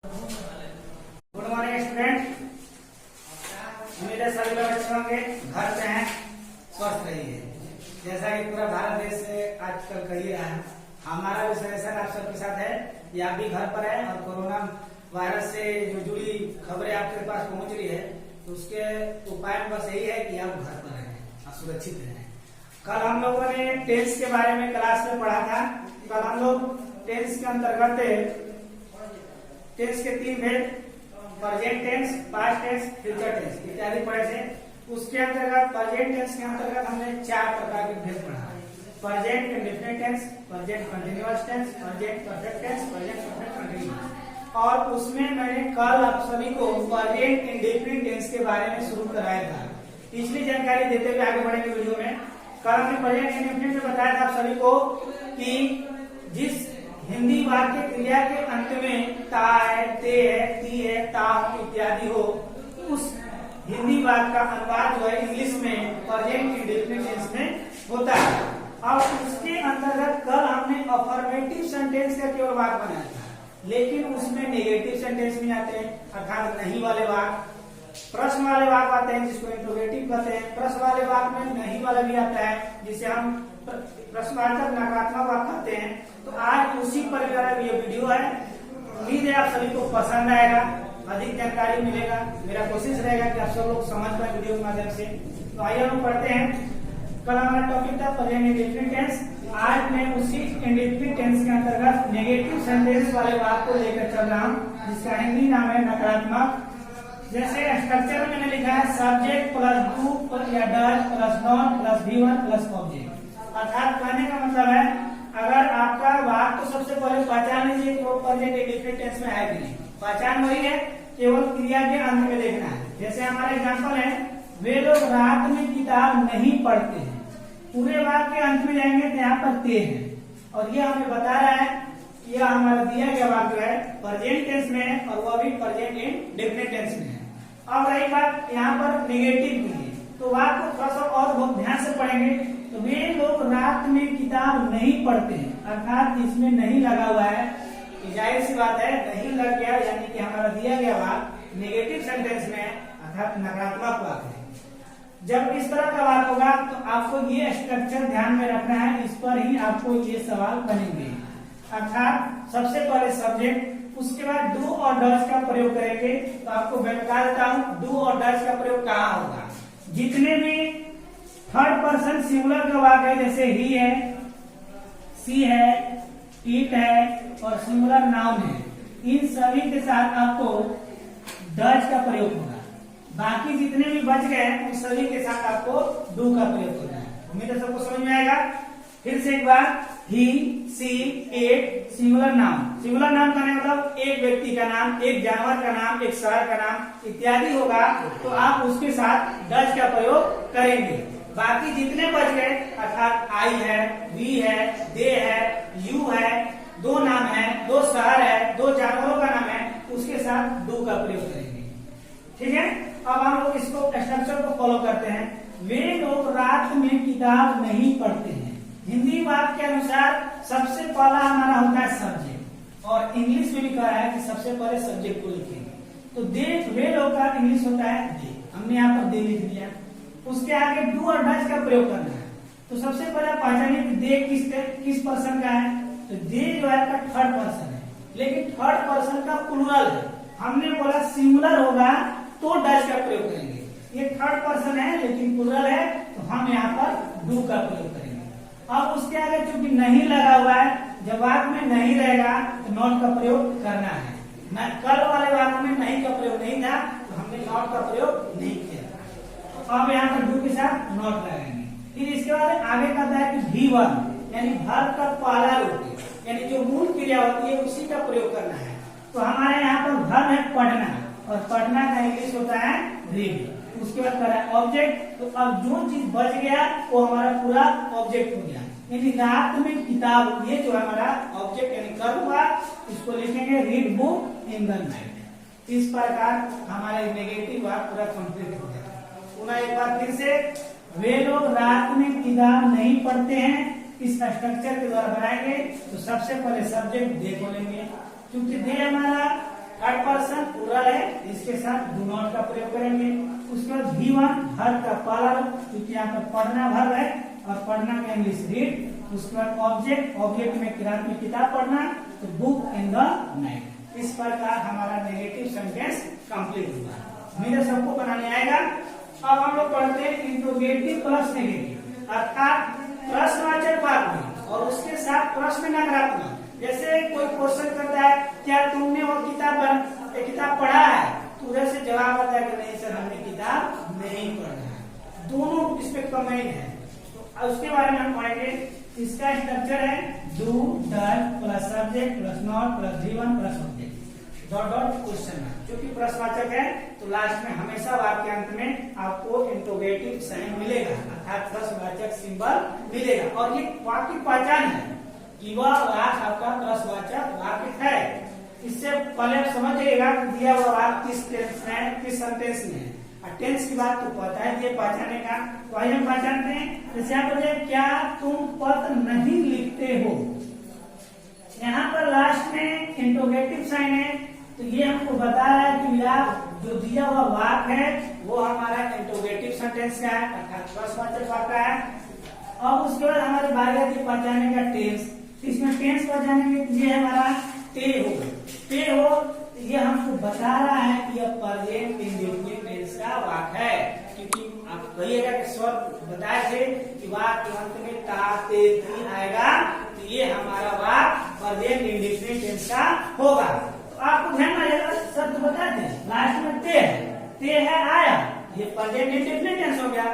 Good morning student. उम्मीद है सभी लोग अच्छे होंगे, घर पे हैं, स्वस्थ रहिए। जैसा कि पूरा भारत देश से आजकल कर ही रहा है, हमारा भी सजेशन आप सबके साथ है कि आप भी घर पर है और कोरोना वायरस से जो जुड़ी खबरें आपके पास पहुंच रही है तो उसके उपाय बस यही है कि आप घर पर रहें, आप सुरक्षित रहें। कल हम लोगों ने टेंस के बारे में क्लास में पढ़ा था। कल हम लोग टेंस के अंतर्गत टेंस के 3 भेद, present tense, past tense, future tense इत्यादि पढ़े थे। उसके अंतर्गत प्रेजेंट टेंस के अंतर्गत हमने 4 प्रकार के भेद पढ़ा: present indefinite tense, present continuous tense, present perfect tense, present perfect continuous. और उसमें मैंने कल आप सभी को प्रेजेंट इंडेफिनिट टेंस के बारे में शुरू कराया था। पिछली जानकारी देते हुए आगे बढ़ेंगे वीडियो में। कल हमने प्रेजेंट इंडेफिनिट में बताया था आप सभी को कि जिस हिंदी वाक्य क्रिया के अंत में ता है, ते है, ती है, ता इत्यादि हो, उस हिंदी वाक्य का अनुवाद जो है इंग्लिश में प्रेजेंट इंडेफिनिट टेंस में होता है। और उसके अंतर्गत कल हमने अफर्मेटिव सेंटेंस का केवल वाक्य बनाया था, लेकिन उसमें नेगेटिव सेंटेंस भी आते हैं, अर्थात नहीं वाले वाक्य। प्रश्न वाले वाक्य आते हैं जिसको इंट्रोगेटिव कहते हैं। प्रश्न वाले वाक्य में नहीं वाला भी आता है जिसे हम प्रश्नवाचक नकारात्मक वाक्य कहते हैं। तो आज उसी पर मेरा ये वीडियो है। उम्मीद है आप सभी को पसंद आएगा, अधिक जानकारी मिलेगा। मेरा कोशिश रहेगा कि आप सब लोग समझ पाए वीडियो के माध्यम से। तो आइए हम पढ़ते हैं। कल हमारा टॉपिक था प्रेजेंट इंडेफिनिट टेंस। आज मैं उसी इंडेफिनिट टेंस के अंतर्गत नेगेटिव सेंटेंस वाले वाक्य को लेकर चल रहा हूँ, जिसका हिंदी नाम है नकारात्मक। जैसे स्ट्रक्चर में मैंने लिखा है सब्जेक्ट प्लस डू या does plus not plus V1 plus object. अर्थात कहने का मतलब है अगर आपका वाक्य तो सबसे पहले पहचान लीजिए कि वो प्रेजेंट इंडेफिनिट टेंस में है कि नहीं। पहचान वही है, केवल क्रिया के अंत में देखना है। जैसे हमारा एग्जांपल है, वे लोग रात में किताब नहीं पढ़ते हैं। पूरे वाक्य के अंत में जाएंगे तो यहाँ पर ते है, और ये हमें बता रहा है कि यह हमारा दिया गया वाक्य है प्रेजेंट टेंस में है और वह भी प्रेजेंट इंडेफिनिट टेंस में है। अब रही बात यहाँ पर नेगेटिव की, तो वाक्य को थोड़ा सा और बहुत ध्यान से पढ़ेंगे। तो वे लोग रात में किताब नहीं पढ़ते हैं, अर्थात इसमें नहीं लगा हुआ है। जाहिर सी बात है, नहीं लग गया यानी कि हमारा दिया गया वाक्य नेगेटिव सेंटेंस में है, अर्थात नकारात्मक वाक्य है। जब इस तरह का वाक्य होगा तो आपको ये स्ट्रक्चर ध्यान में रखना है, इस पर ही आपको ये सवाल बनेंगे। अर्थात सबसे पहले सब्जेक्ट, उसके बाद डू और डज का प्रयोग करेंगे। तो आपको मैं बता देता हूँ डू और डज का प्रयोग कहाँ होगा। जितने भी थर्ड पर्सन सिंगुलर का वाक्य है, जैसे ही है, सी है, इट है और सिंगुलर नाउन है, इन सभी के साथ आपको डज का प्रयोग होगा। बाकी जितने भी बच गए उन सभी के साथ आपको डू का प्रयोग करना है। उम्मीद है सबको समझ में आएगा। फिर से एक बार, he, she, it, singular noun. Singular noun का मतलब एक व्यक्ति का नाम, एक जानवर का नाम, एक शहर का नाम इत्यादि होगा, तो आप उसके साथ डज का प्रयोग करेंगे। बाकी जितने बच गए अर्थात आई है, वी है, दे है, यू है, दो नाम है, दो शहर है, दो जानवरों का नाम है, उसके साथ डू का प्रयोग करेंगे। ठीक है, अब हम लोग इसको स्ट्रक्चर को फॉलो करते हैं। वे लोग रात में किताब नहीं पढ़ते हैं। हिंदी वाक्य के अनुसार सबसे पहला हमारा होता है सब्जेक्ट, और इंग्लिश में भी कहा है कि सबसे पहले सब्जेक्ट को लिखेंगे। तो दे, वे लोग का इंग्लिश होता है दे, हमने यहाँ पर दे लिख दिया। उसके आगे डू और डज का प्रयोग करना है। तो सबसे पहले पहचानिए कि दे किस पर्सन का है। तो दे जो है का थर्ड पर्सन है, लेकिन थर्ड पर्सन का प्लूरल है। हमने बोला सिंगुलर होगा तो डज का प्रयोग करेंगे। ये थर्ड पर्सन है लेकिन प्लूरल है, तो हम यहाँ पर डू का प्रयोग करेंगे। अब उसके आगे चूंकि नहीं लगा हुआ है, जब वाक्य में नहीं रहेगा तो नॉट का प्रयोग करना है। न कल वाले वाक्य में नहीं का प्रयोग नहीं था, तो हमने नॉट का प्रयोग नहीं किया। अब यहाँ पर डू के साथ नॉट लगाएंगे। फिर इसके बाद आगे कहता है कि V1 यानी वर्ब का पहला रूप, यानी जो मूल क्रिया होती है उसी का प्रयोग करना है। तो हमारे यहाँ पर वर्ब है पढ़ना, और पढ़ना का इंग्लिश होता है रीड। उसके बाद कह रहा है ऑब्जेक्ट, तो अब जो चीज बच गया वो हमारा पूरा ऑब्जेक्ट हो गया। यानी रात में किताब, ये जो हमारा ऑब्जेक्ट यानी कर्म हुआ, इसको लिखेंगे read book in the night. इस प्रकार हमारा नेगेटिव वाक्य पूरा कंप्लीट हो गया। पुनः एक बार फिर से, वे लोग रात में किताब नहीं पढ़ते हैं। इस स्ट्रक्चर के द्वारा बनाएंगे। तो सबसे पहले सब्जेक्ट दे बोलेंगे, क्योंकि दे हमारा थर्ड पर्सन प्लूरल है, इसके साथ डू नॉट का प्रयोग करेंगे। उसके बाद V1 वर्ब का पहला रूप, क्योंकि यहाँ पर पढ़ना वर्ब है और पढ़ना में इंग्लिश रीड। उसके बाद ऑब्जेक्ट, ऑब्जेक्ट में किरात में किताब पढ़ना, तो बुक इन द नाइट। इस प्रकार हमारा नेगेटिव सेंटेंस कंप्लीट हुआ। मेरे सबको बनाने आएगा। अब हम लोग पढ़ते हैं इंट्रोगेटिव प्लस नेगेटिव, अर्थात प्रश्नवाचक वाक्य में और उसके साथ प्रश्न नकारात्मक। जैसे कोई क्वेश्चन करता है, क्या तुमने वो किताब पढ़ा है, तो उधर से जवाब आता है कि नहीं सर, हमने किताब नहीं पढ़ा है। दोनों इस पे कमेंट है, तो उसके बारे में हम पढ़ेंगे। इसका स्ट्रक्चर है do, done plus subject plus not plus V1 plus object dot dot question. क्योंकि प्रश्नवाचक है तो लास्ट में हमेशा वाक्यांत में आपको इंट्रोगेटिव साइन मिलेगा, अर्थात प्रश्नवाचक सिंबल मिलेगा। और ये वाक्य पहचान है कि वह वाक्य आपका प्रश्नवाचक वाक्य है। इससे पहले आप समझ जाइएगा दिया हुआ वाक्य किस टेंस में, किस सेंटेंस में है। और टेंस की बात तो पता है, ये पहचाने का तो आइए हम पहचानते हैं। जैसे यहाँ पर क्या तुम पत्र नहीं लिखते हो, यहाँ पर लास्ट में इंट्रोगेटिव साइन है, तो ये हमको बता रहा है कि यार जो दिया हुआ वाक्य है वो हमारा इंट्रोगेटिव सेंटेंस का है, अर्थात प्रश्नवाचक वाक्य है। अब उसके बाद हमारी बारी आती है पहचानने का टेंस। इसमें टेंस पहचानेंगे, ये हमारा ते हो, ये हमको बता रहा है कि यह प्रेजेंट इंडेफिनिट टेंस का वाक्य है। क्योंकि आप कहिएगा कि सर बताए थे कि वाक्य के अंत में ता ते ती आएगा, तो ये हमारा वाक्य प्रेजेंट इंडेफिनिट टेंस का होगा। तो आपको ध्यान में आएगा, सर तो बताए थे लास्ट में ते है आया, ये प्रेजेंट इंडेफिनिट टेंस हो गया।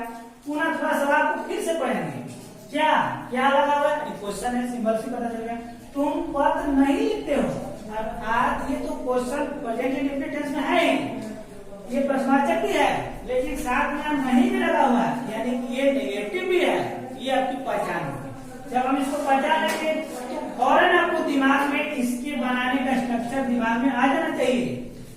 पुनः थोड़ा सवाल को फिर से पढ़ेंगे। क्या लगा हुआ है, क्वेश्चन है, सिंबल से पता चल गया। तुम पत्र नहीं लिखते हो, आज ये तो क्वेश्चन प्रेजेंट इंडेफिनिट टेंस में है, ये प्रश्नवाचक भी है, लेकिन साथ में नहीं भी लगा हुआ है, यानी कि ये नेगेटिव भी है। ये आपकी पहचान होगी। जब हम इसको पहचान लेंगे तो फौरन आपको दिमाग में इसके बनाने का स्ट्रक्चर दिमाग में आ जाना चाहिए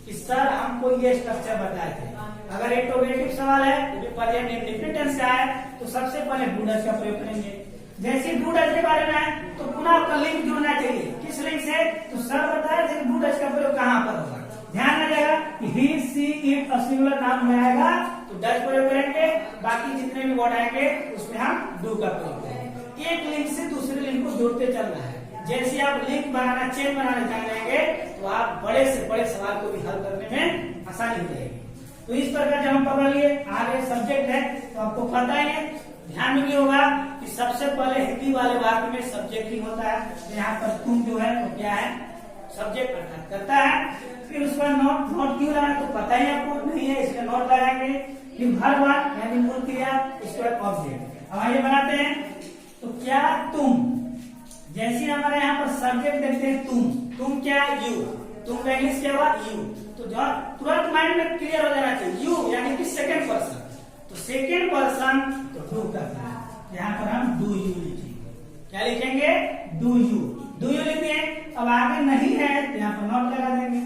कि सर हमको ये स्ट्रक्चर बताए थे। अगर इंट्रोगेटिव सवाल है तो प्रेजेंट इंडेफिनिट टेंस का है, तो सबसे पहले डू डज का प्रयोग करेंगे। जैसे डू डज के बारे में है तो पुनः आपका लिंक जुड़ना चाहिए। किस लिंक से, तो सर बताया थे डू डज का प्रयोग कहाँ पर होगा। ध्यान रखिएगा कि ही सी इट सिंगुलर नाम में आएगा तो डज प्रयोग करेंगे, बाकी जितने भी वर्ड आएंगे उसमें हम डू का प्रयोग करेंगे। एक लिंक से दूसरे लिंक को जोड़ते चलना है। जैसे आप लिंक बनाना, चेन बनाना जान लेंगे तो आप बड़े से बड़े सवाल को भी हल करने में आसानी हो जाएगी। तो इस प्रकार जब हम पकड़ लिए, आगे सब्जेक्ट है तो आपको पता ही है, ध्यान में भी होगा कि सबसे पहले हिंदी वाले वाक्य में सब्जेक्ट ही होता है। तो यहाँ पर तुम जो है वो क्या है, सब्जेक्ट अर्थात करता है। फिर उसका नॉट क्यों लगाना तो पता ही आपको नहीं है, इसलिए नॉट लगाएंगे। फिर वर्ब यानी मूल क्रिया, इसके बाद ऑब्जेक्ट। अब आइए बनाते हैं। तो क्या तुम, जैसे हमारे यहाँ पर सब्जेक्ट देखते हैं तुम क्या, यू, तुम का इंग्लिश क्या हुआ, यू। तो तुरंत माइंड में क्लियर हो जाना चाहिए, यू यानी कि सेकेंड पर्सन। तो सेकेंड पर्सन तो डू करना है, यहाँ पर हम डू यू लिखेंगे। क्या लिखेंगे, डू यू लिखते हैं। अब आगे नहीं है तो यहाँ पर नॉट लगा देंगे।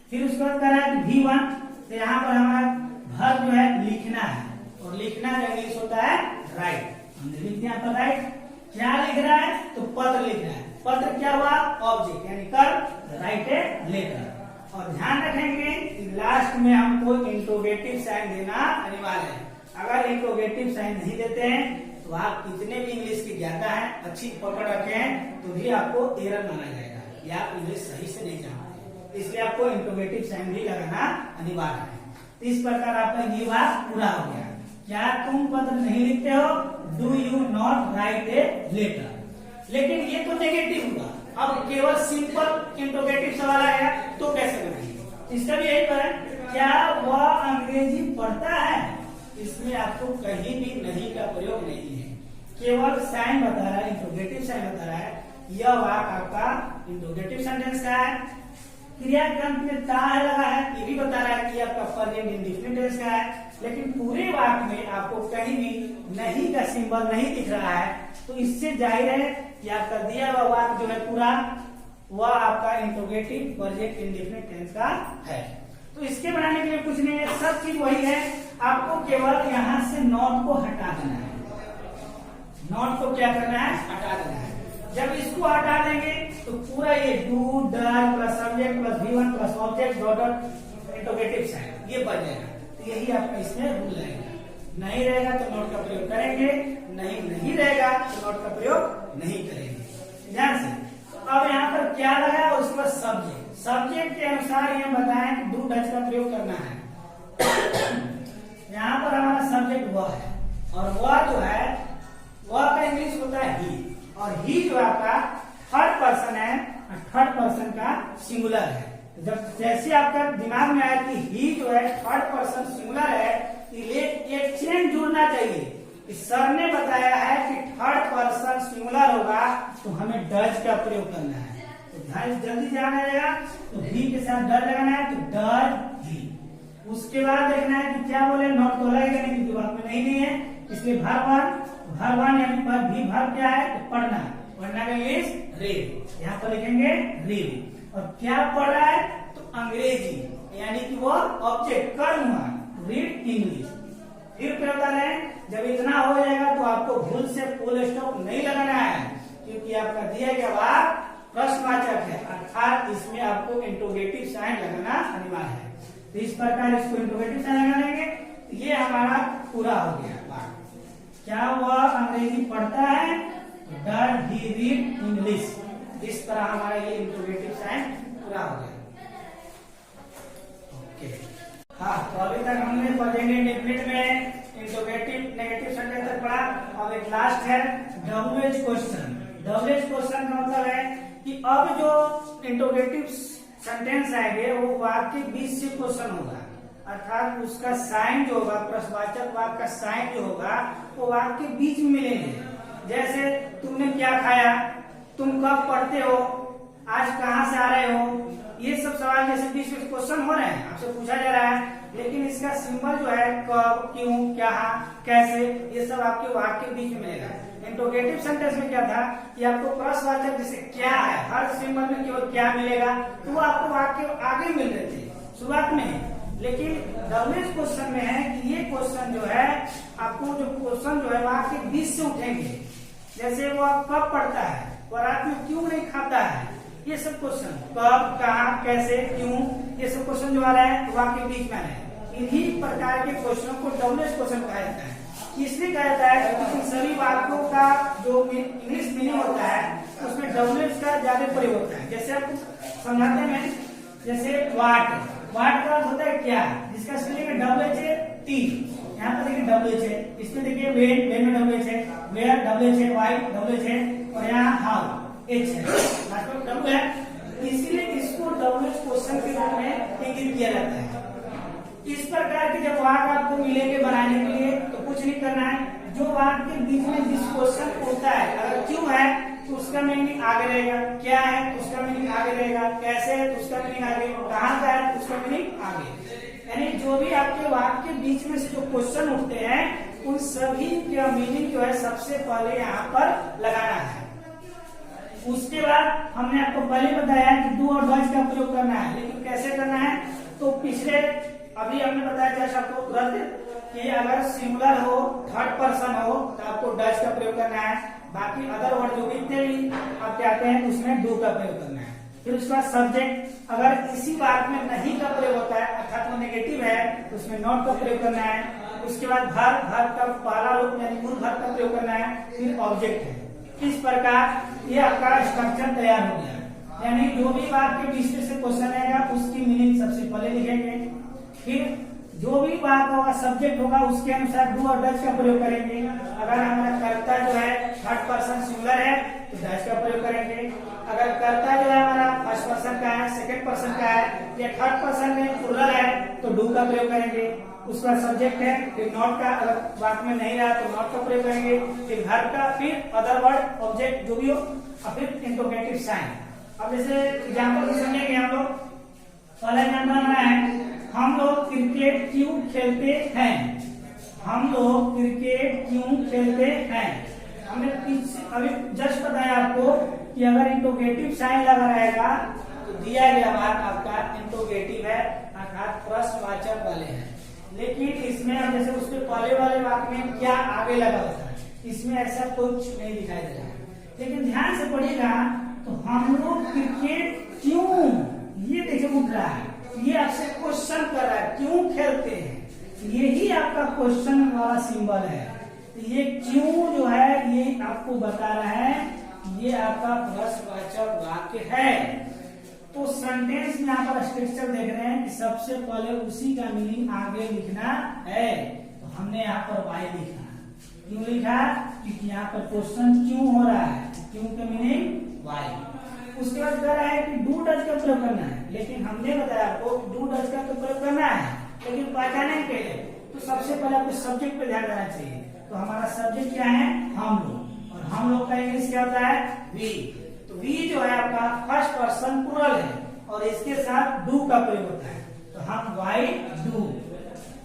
फिर उसके बाद कह रहा है V1, तो यहाँ पर हमारा वर्ब जो है लिखना है, और लिखना का इंग्लिश होता है राइट। हमने लिख दिया पर राइट। क्या लिख रहा है, तो पत्र लिख रहा है। पत्र क्या हुआ, ऑब्जेक्ट यानी कर, राइट है लेटर। और ध्यान रखेंगे कि लास्ट में हमको इंट्रोगेटिव साइन देना अनिवार्य है। अगर इंट्रोगेटिव साइन नहीं देते हैं तो आप कितने भी इंग्लिश की ज्ञाता है, अच्छी पकड़ रखे हैं, तो भी आपको एरर माना जाएगा या आप इंग्लिश सही से नहीं जानते। इसलिए आपको इंट्रोगेटिव साइन भी लगाना अनिवार्य है। तो इस प्रकार आपका ये बात पूरा हो गया। क्या तुम पत्र नहीं लिखते हो, do you not write a letter. लेकिन ये तो नेगेटिव हुआ। अब केवल सिंपल इंट्रोगेटिव सवाल आएगा तो कैसे बनाएंगे, इसका भी यही पर है। क्या वह अंग्रेजी पढ़ता है, इसमें आपको कहीं भी नहीं का प्रयोग नहीं है, केवल साइन बता रहा है, इंट्रोगेटिव साइन बता रहा है। यह वाक्य आपका इंट्रोगेटिव सेंटेंस का है। क्रिया के अंत में ता है लगा है, ये भी बता रहा है कि आपका प्रेजेंट इंडेफिनिट टेंस का है। लेकिन पूरे वाक्य में आपको कहीं भी नहीं का सिंबल नहीं दिख रहा है, तो इससे जाहिर है कि आपका दिया हुआ वाक्य जो है पूरा वह आपका इंट्रोगेटिव प्रेजेंट इंडेफिनिट टेंस का है। तो इसके बनाने के लिए कुछ नहीं है, सब चीज वही है। आपको केवल यहाँ से नॉट को हटा देना है। नॉट को क्या करना है, हटा देना है। जब इसको हटा देंगे तो पूरा ये do does plus subject plus V1 plus object dot dot interrogative sign ये बन जाएगा। तो यही आपका इसमें रूल रहेगा। नहीं रहेगा तो नोट का प्रयोग करेंगे, नहीं रहेगा तो नोट का प्रयोग नहीं करेंगे। ध्यान से। तो अब यहाँ पर क्या लगा, उसके बाद सब्जेक्ट। सब्जेक्ट के अनुसार ये बताएं कि डू डज का प्रयोग करना है। यहाँ पर हमारा सब्जेक्ट वह है और वह जो है वह का इंग्लिश होता है ही, और ही जो आपका थर्ड पर्सन है, थर्ड पर्सन का सिंगुलर है। जब जैसे आपका दिमाग में आया कि ही जो है थर्ड पर्सन सिंगुलर है, एक चेन जुड़ना चाहिए कि सर ने बताया है कि थर्ड पर्सन सिंगुलर होगा तो हमें डज का प्रयोग करना है। तो ध्यान जल्दी ध्यान आएगा, तो ही के साथ डज लगाना है, तो डज ही। उसके बाद देखना है कि क्या बोले, नॉट तो लगेगा नहीं क्योंकि बात में नहीं है, इसलिए भरवान यानी भी भर क्या है, तो पढ़ना का इंग्लिश रीड, यहाँ पर लिखेंगे रीड। और क्या पढ़ रहा है, तो अंग्रेजी, यानी कि वो ऑब्जेक्ट कर्म हुआ, रीड इंग्लिश। फिर प्रयोग कर रहे हैं, जब इतना हो जाएगा तो आपको भूल से फुल स्टॉप नहीं लगाना है, क्योंकि आपका दिया गया वाक्य प्रश्नवाचक है, अर्थात इसमें आपको इंटरोगेटिव साइन लगाना अनिवार्य है। तो इस प्रकार इसको इंटरोगेटिव साइन लगा लेंगे, तो ये हमारा पूरा हो गया वाक्य। क्या वह अंग्रेजी पढ़ता है, डज ही रीड इंग्लिश। इस तरह हमारा ये इंटरोगेटिव साइन पूरा हो गया। ओके, हाँ, तो अभी तक हमने प्रेजेंट इंडेफिनिट में इंटरोगेटिव नेगेटिव सेंटेंस तक पढ़ा। अब एक लास्ट है डब्ल्यूएच क्वेश्चन। डब्ल्यूएच क्वेश्चन का मतलब है कि अब जो इंटरोगेटिव सेंटेंस आएंगे वो वाक्य के बीच से क्वेश्चन होगा, अर्थात उसका साइन जो होगा, प्रश्नवाचक वाक्य का साइन जो होगा वो वाक्य के बीच में मिलेंगे। जैसे तुमने क्या खाया, तुम कब पढ़ते हो, आज कहाँ से आ रहे हो, ये सब सवाल जैसे बीच में क्वेश्चन हो रहे हैं, आपसे पूछा जा रहा है, लेकिन इसका सिंबल जो है कब, क्यों, क्या, कैसे, ये सब आपके वाक्य के बीच में मिलेगा। इंटरोगेटिव सेंटेंस में क्या था कि आपको प्रश्नवाचक जैसे क्या है, हर सिंबल में केवल क्या मिलेगा, तो वो आपको वाक्य आगे मिल रहे थे शुरुआत में। लेकिन डब्ल्यूएच क्वेश्चन में है कि ये क्वेश्चन जो है आपको जो क्वेश्चन जो है वाक्य के बीच से उठेंगे। जैसे वो कब पढ़ता है, वो रात में क्यों नहीं खाता है, ये सब क्वेश्चन, कब, कहाँ, कैसे, क्यों, ये सब क्वेश्चन जो आ रहा है वाक्य के बीच में है। इन्हीं प्रकार के क्वेश्चनों को डब्ल्यूएच क्वेश्चन कहा जाता है। इसलिए कहा जाता है कि इन सभी वाक्यों का जो इंग्लिश मीनिंग होता है उसमें डब्ल्यूएच का ज्यादा प्रयोग होता है। जैसे आप समझाते हैं, जैसे वाट का अर्थ होता है क्या, जिसका स्पेलिंग है डब्ल्यूएच है टी, यहाँ पर देखिए डब्ल्यूएच है, इसमें देखिए वेन में डब्ल्यूएच है, वेयर डब्ल्यूएच है, वाई डब्ल्यूएच है, और यहाँ हाउ एच है, लास्ट में डब्ल्यू है। इसीलिए इसको डब्ल्यूएच क्वेश्चन के रूप में इंगित किया जाता है। इस प्रकार के जब वाक्य आपको मिलेंगे बनाने के लिए तो कुछ नहीं करना है, जो वाक्य के बीच में जिस क्वेश्चन होता है, अगर क्यों है तो उसका मीनिंग आगे रहेगा, क्या है तो उसका मीनिंग आगे रहेगा, कैसे है तो उसका मीनिंग आगे, कहाँ का है तो उसका मीनिंग आगे। यानी जो भी आपके वाक्य के बीच में से जो क्वेश्चन उठते हैं उन सभी का मीनिंग जो है सबसे पहले यहाँ पर लगाना है। उसके बाद हमने आपको पहले बताया कि डू और डज का प्रयोग करना है, लेकिन कैसे करना है, तो पिछले अभी हमने बताया जैसे आपको तुरंत कि अगर सिंगुलर हो, थर्ड पर्सन हो तो आपको डज का प्रयोग करना है, बाकी अदर वर्ड जो जितने भी आप कहते हैं उसमें डू का प्रयोग करना है। फिर उसके बाद सब्जेक्ट, अगर इसी बात में नहीं का प्रयोग होता है अर्थात वो नेगेटिव है तो उसमें नॉट का प्रयोग करना है। उसके बाद भर का पहला रूप यानी मूल भर का प्रयोग करना है। फिर ऑब्जेक्ट है। इस प्रकार ये आपका स्ट्रक्चर तैयार हो गया। यानी जो भी बात के बीच से क्वेश्चन आएगा उसकी मीनिंग सबसे पहले लिखेंगे, फिर जो भी बात होगा सब्जेक्ट होगा उसके अनुसार डू और डज का प्रयोग करेंगे। अगर हमारा कर्ता जो है थर्ड पर्सन सिंगुलर है तो डज का प्रयोग करेंगे। अगर कर्ता जो है हमारा फर्स्ट पर्सन का है, सेकंड पर्सन का है या थर्ड पर्सन में प्लूरल है तो डू का प्रयोग करेंगे। उसके बाद सब्जेक्ट है, फिर नॉट का, अगर बात में नहीं रहा तो नॉट का प्रयोग करेंगे, फिर घर का, फिर अदर वर्ड ऑब्जेक्ट जो भी हो, और फिर इंटरोगेटिव साइन। अब जैसे एग्जाम्पल समझेंगे हम लोग। पहला एग्जाम्पल हमारा है, हम लोग क्रिकेट क्यों खेलते हैं। हम लोग क्रिकेट क्यों खेलते हैं। हमने अभी जस्ट बताया आपको कि अगर इंटरोगेटिव साइन लगा रहेगा तो दिया गया बात आपका इंटरोगेटिव है अर्थात प्रश्नवाचक वाले हैं। लेकिन इसमें अब जैसे उसके पहले वाले वाक्य में क्या आगे लगा होता है, इसमें ऐसा कुछ नहीं दिखाई दे रहा है। लेकिन ध्यान से पढ़िएगा तो हम लोग क्रिकेट क्यों, ये देखिए उठ रहा है, ये आपसे क्वेश्चन कर रहा है क्यों खेलते हैं, यही आपका क्वेश्चन वाला सिंबल है। तो ये क्यों जो है ये आपको बता रहा है, ये आपका प्रश्नवाचक वाक्य है। तो सेंटेंस में यहाँ पर स्ट्रक्चर देख रहे हैं कि सबसे पहले उसी का मीनिंग आगे लिखना है। तो हमने यहाँ पर वाई लिखा, क्यों लिखा, क्योंकि यहाँ पर क्वेश्चन क्यों हो रहा है, क्यों का मीनिंग वाई। उसके बाद कह रहा है कि डू डज का प्रयोग करना है, लेकिन हमने बताया आपको डू डज का तो प्रयोग करना है, लेकिन पहचाने के लिए तो सबसे पहले आपको सब्जेक्ट पे ध्यान देना चाहिए। तो हमारा सब्जेक्ट क्या है, हम लोग, और हम लोग का इंग्लिश क्या होता है, वी। तो वी जो है आपका फर्स्ट पर्सन प्लूरल है और इसके साथ डू का प्रयोग होता है। तो हम वाई डू,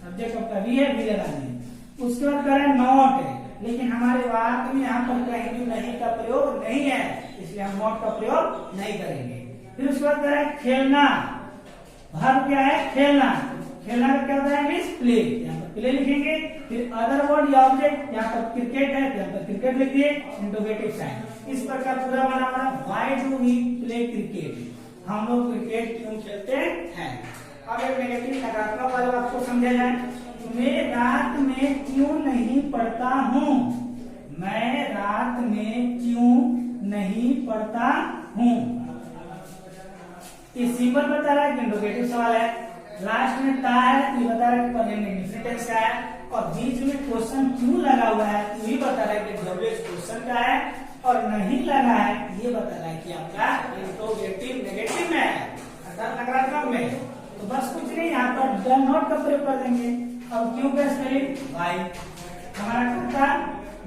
सब्जेक्ट आपका वी है, वी लगा दिए। उसके बाद कह रहे हैं नॉट है, लेकिन हमारे वाक्य में यहाँ पर कहीं भी नहीं का प्रयोग नहीं है, इसलिए हम नॉट का प्रयोग नहीं करेंगे। फिर उसके बाद कह रहे हैं खेलना, वर्ब क्या है, खेलना। खेलना का क्या होता है, मींस प्ले, यहाँ पर प्ले लिखेंगे। फिर अदर वर्ड या ऑब्जेक्ट, यहाँ पर क्रिकेट है, यहाँ पर क्रिकेट लिख दिए, इंटरोगेटिव साइन। इस प्रकार पूरा बना हमारा why do we play cricket, हम लोग क्रिकेट क्यों खेलते हैं। अब एक नेगेटिव नकारात्मक वाला आपको समझा जाए, मैं रात में क्यों नहीं पढ़ता हूँ, मैं रात में क्यों नहीं पढ़ता हूँ। ये सिंपल बता रहा है कि इंटरोगेटिव सवाल है, लास्ट में ता है तो ये बता रहा है कि प्रेजेंट इंडेफिनिट टेंस का है, और बीच में क्वेश्चन क्यों लगा हुआ है तो ये बता रहा है कि डब्ल्यूएच क्वेश्चन का है, और नहीं लगा है ये बता रहा है कि आपका इंटरोगेटिव नेगेटिव में है, अर्थात नकारात्मक में। तो बस कुछ नहीं, यहाँ पर डन नॉट का प्रयोग कर देंगे। अब क्यों का स्पेलिंग वाई, हमारा क्या था,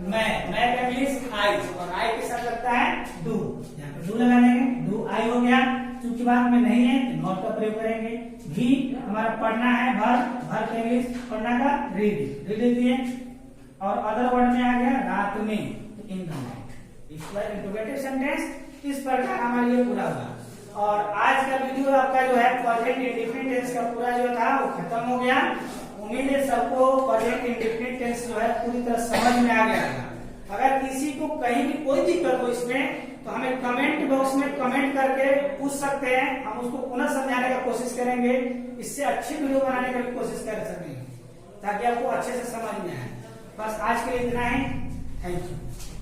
मैं का इंग्लिश आई, और आई के साथ लगता है डू, यहाँ पर डू लगा देंगे, डू आई हो गया। चूंकि बात में नहीं है तो नॉट का प्रयोग करेंगे। भी हमारा पढ़ना है, भर का इंग्लिश पढ़ना का रीड, रीड दिए, और अदर वर्ड में आ गया रात में, इन द नाइट। इस पर इंटरोगेटिव सेंटेंस इस प्रकार हमारा ये पूरा हुआ। और आज का वीडियो आपका जो है प्रेजेंट इंडेफिनिट टेंस का पूरा जो था वो खत्म हो गया। उम्मीद है सबको प्रेजेंट इंडेफिनिट टेंस जो है पूरी तरह समझ में आ गया। अगर किसी को कहीं भी कोई दिक्कत हो इसमें तो हमें कमेंट बॉक्स में कमेंट करके पूछ सकते हैं, हम उसको पुनः समझाने का कोशिश करेंगे, इससे अच्छी वीडियो बनाने का भी कोशिश कर सकेंगे ताकि आपको अच्छे से समझ में आए। बस आज के लिए इतना ही, थैंक यू।